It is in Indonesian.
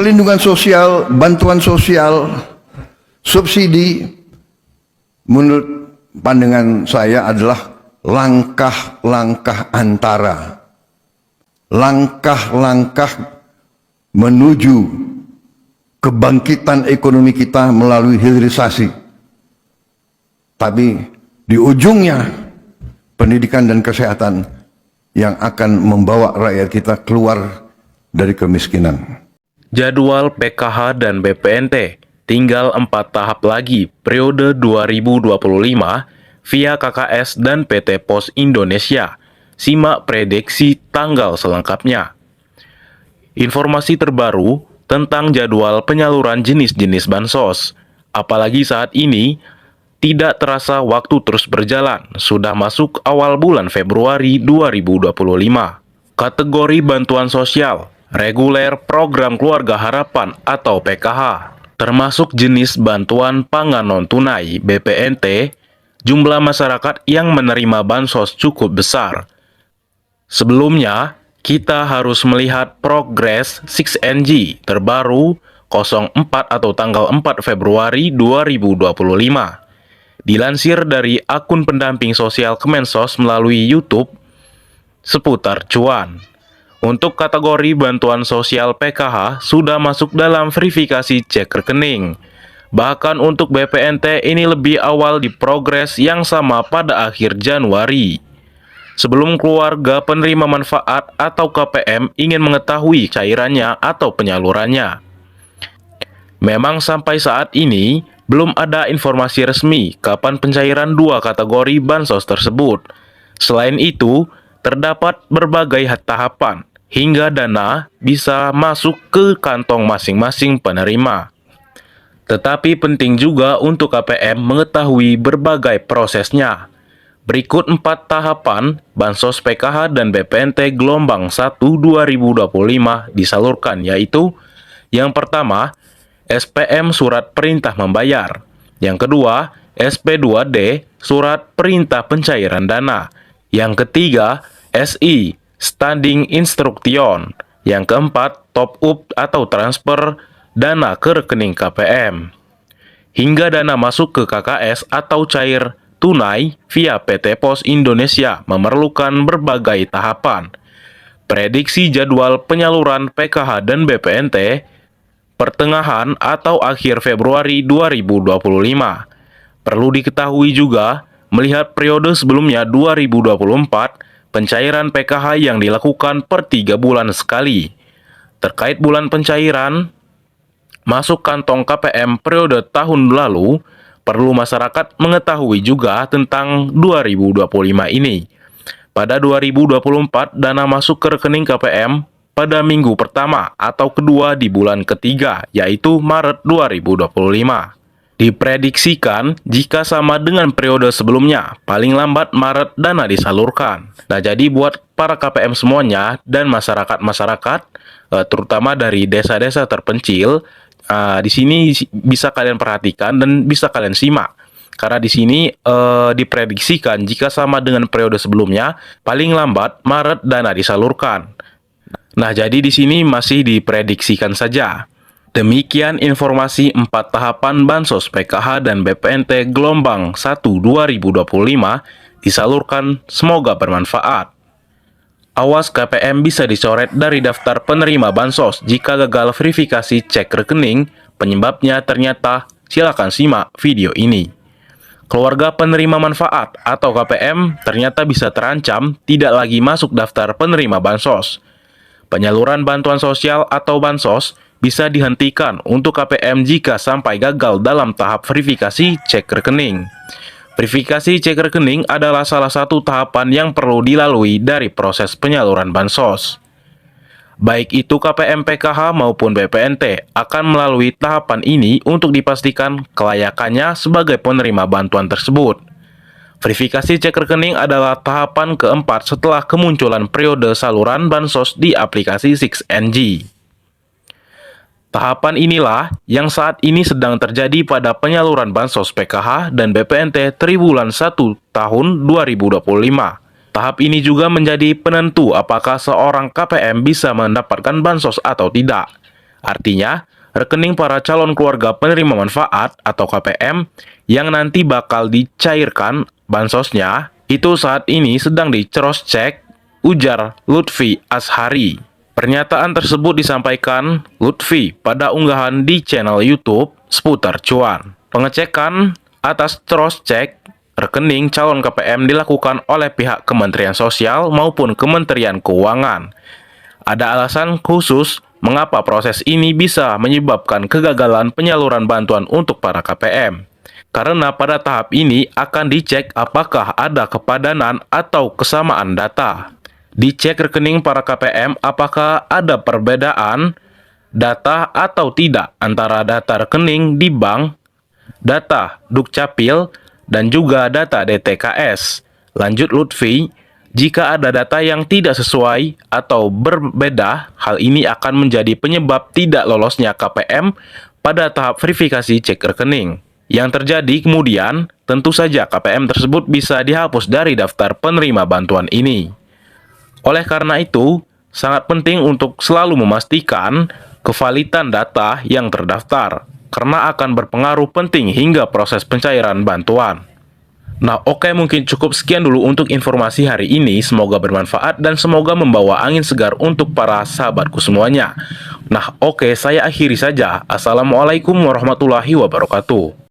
perlindungan sosial, bantuan sosial, subsidi, menurut pandangan saya adalah langkah-langkah antara, langkah-langkah menuju kebangkitan ekonomi kita melalui hilirisasi. Tapi di ujungnya pendidikan dan kesehatan yang akan membawa rakyat kita keluar dari kemiskinan. Jadwal PKH dan BPNT tinggal 4 tahap lagi periode 2025 via KKS dan PT Pos Indonesia. Simak prediksi tanggal selengkapnya. Informasi terbaru tentang jadwal penyaluran jenis-jenis bansos. Apalagi saat ini tidak terasa waktu terus berjalan, sudah masuk awal bulan Februari 2025. Kategori bantuan sosial reguler program Keluarga Harapan atau PKH, termasuk jenis bantuan pangan non-tunai BPNT, jumlah masyarakat yang menerima bansos cukup besar. Sebelumnya, kita harus melihat progres 6NG terbaru 04 atau tanggal 4 Februari 2025. Dilansir dari akun pendamping sosial Kemensos melalui YouTube seputar cuan. Untuk kategori bantuan sosial PKH sudah masuk dalam verifikasi cek rekening. Bahkan untuk BPNT ini lebih awal di progres yang sama pada akhir Januari. Sebelum keluarga penerima manfaat atau KPM ingin mengetahui cairannya atau penyalurannya. Memang sampai saat ini belum ada informasi resmi kapan pencairan dua kategori bansos tersebut. Selain itu, terdapat berbagai tahapan hingga dana bisa masuk ke kantong masing-masing penerima. Tetapi penting juga untuk KPM mengetahui berbagai prosesnya. Berikut 4 tahapan bansos PKH dan BPNT gelombang 1 2025 disalurkan, yaitu yang pertama, SPM Surat Perintah Membayar. Yang kedua, SP2D Surat Perintah Pencairan Dana. Yang ketiga, SI Standing Instruction. Yang keempat, top up atau transfer dana ke rekening KPM. Hingga dana masuk ke KKS atau cair tunai via PT Pos Indonesia memerlukan berbagai tahapan. Prediksi jadwal penyaluran PKH dan BPNT pertengahan atau akhir Februari 2025. Perlu diketahui juga, melihat periode sebelumnya 2024, pencairan PKH yang dilakukan per 3 bulan sekali. Terkait bulan pencairan masuk kantong KPM periode tahun lalu, perlu masyarakat mengetahui juga tentang 2025 ini. Pada 2024, dana masuk ke rekening KPM pada minggu pertama atau kedua di bulan ketiga, yaitu Maret 2025. Diprediksikan jika sama dengan periode sebelumnya, paling lambat Maret dana disalurkan. Nah, jadi buat para KPM semuanya dan masyarakat-masyarakat, terutama dari desa-desa terpencil, di sini bisa kalian perhatikan dan bisa kalian simak. Karena di sini diprediksikan jika sama dengan periode sebelumnya, paling lambat Maret dana disalurkan. Nah, jadi di sini masih diprediksikan saja. Demikian informasi 4 tahapan bansos PKH dan BPNT gelombang 1 2025 disalurkan, semoga bermanfaat. Awas, KPM bisa dicoret dari daftar penerima bansos jika gagal verifikasi cek rekening. Penyebabnya ternyata, silakan simak video ini. Keluarga penerima manfaat atau KPM ternyata bisa terancam tidak lagi masuk daftar penerima bansos. Penyaluran bantuan sosial atau bansos bisa dihentikan untuk KPM jika sampai gagal dalam tahap verifikasi cek rekening. Verifikasi cek rekening adalah salah satu tahapan yang perlu dilalui dari proses penyaluran bansos. Baik itu KPM PKH maupun BPNT akan melalui tahapan ini untuk dipastikan kelayakannya sebagai penerima bantuan tersebut. Verifikasi cek rekening adalah tahapan keempat setelah kemunculan periode saluran bansos di aplikasi 6NG. Tahapan inilah yang saat ini sedang terjadi pada penyaluran bansos PKH dan BPNT triwulan 1 tahun 2025. Tahap ini juga menjadi penentu apakah seorang KPM bisa mendapatkan bansos atau tidak. Artinya, rekening para calon keluarga penerima manfaat atau KPM yang nanti bakal dicairkan bansosnya itu saat ini sedang di-cross check, ujar Lutfi Azhari. Pernyataan tersebut disampaikan Lutfi pada unggahan di channel YouTube seputar cuan. Pengecekan atas cross check rekening calon KPM dilakukan oleh pihak Kementerian Sosial maupun Kementerian Keuangan. Ada alasan khusus mengapa proses ini bisa menyebabkan kegagalan penyaluran bantuan untuk para KPM. Karena pada tahap ini akan dicek apakah ada kepadanan atau kesamaan data. Dicek rekening para KPM apakah ada perbedaan data atau tidak antara data rekening di bank, data Dukcapil, dan juga data DTKS. Lanjut Lutfi, jika ada data yang tidak sesuai atau berbeda, hal ini akan menjadi penyebab tidak lolosnya KPM pada tahap verifikasi cek rekening. Yang terjadi kemudian, tentu saja KPM tersebut bisa dihapus dari daftar penerima bantuan ini. Oleh karena itu, sangat penting untuk selalu memastikan kevalidan data yang terdaftar, karena akan berpengaruh penting hingga proses pencairan bantuan. Nah, oke, mungkin cukup sekian dulu untuk informasi hari ini. Semoga bermanfaat dan semoga membawa angin segar untuk para sahabatku semuanya. Nah, oke, saya akhiri saja. Assalamualaikum warahmatullahi wabarakatuh.